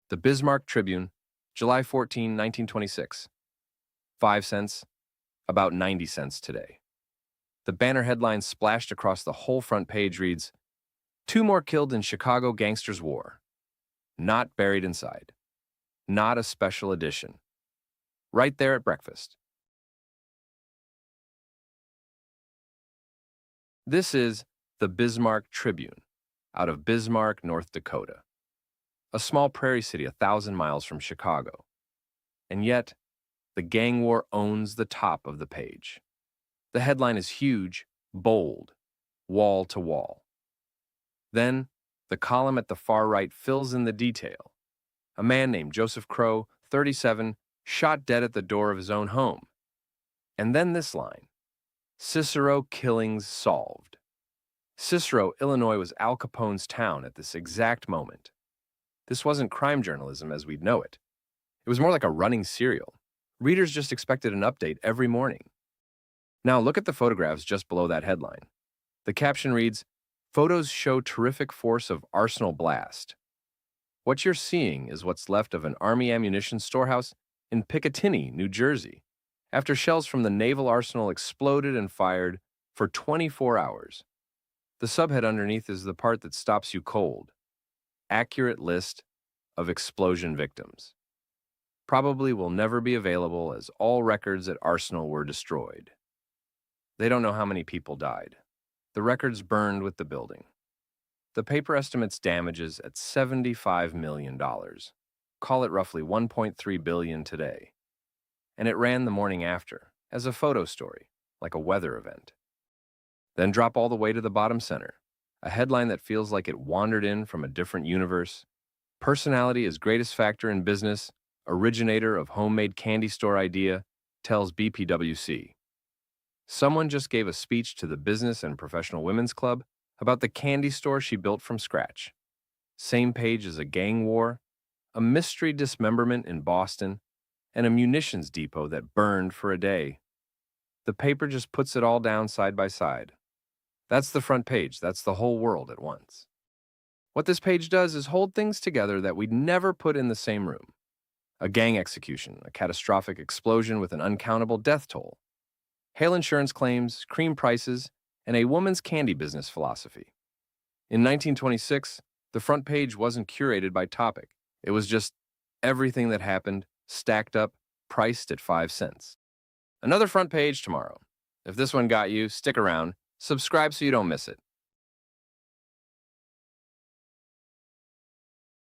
The Bismarck Tribune, July 14, 1926. 5 cents, about 90 cents today. The banner headline splashed across the whole front page reads, "Two more killed in Chicago Gangsters War. Not buried inside. Not a special edition." Right there at breakfast. This is the Bismarck Tribune, out of Bismarck, North Dakota, a small prairie city 1,000 miles from Chicago. And yet, the gang war owns the top of the page. The headline is huge, bold, wall to wall. Then, the column at the far right fills in the detail. A man named Joseph Crowe, 37, shot dead at the door of his own home. And then this line, Cicero Killings Solved. Cicero, Illinois was Al Capone's town at this exact moment. This wasn't crime journalism as we'd know it. It was more like a running serial. Readers just expected an update every morning. Now look at the photographs just below that headline. The caption reads, "Photos show terrific force of arsenal blast." What you're seeing is what's left of an Army ammunition storehouse in Picatinny, New Jersey, after shells from the naval arsenal exploded and fired for 24 hours. The subhead underneath is the part that stops you cold. Accurate list of explosion victims. Probably will never be available as all records at Arsenal were destroyed. They don't know how many people died. The records burned with the building. The paper estimates damages at $75 million. Call it roughly $1.3 billion today. And it ran the morning after, as a photo story, like a weather event. Then drop all the way to the bottom center, a headline that feels like it wandered in from a different universe. Personality is greatest factor in business, originator of homemade candy store idea, tells BPWC. Someone just gave a speech to the Business and Professional Women's Club about the candy store she built from scratch. Same page as a gang war, a mystery dismemberment in Boston, and a munitions depot that burned for a day. The paper just puts it all down side by side. That's the front page. That's the whole world at once. What this page does is hold things together that we'd never put in the same room. A gang execution, a catastrophic explosion with an uncountable death toll, hail insurance claims, cream prices, and a woman's candy business philosophy. In 1926, the front page wasn't curated by topic. It was just everything that happened, stacked up, priced at 5 cents. Another front page tomorrow. If this one got you, stick around, subscribe so you don't miss it.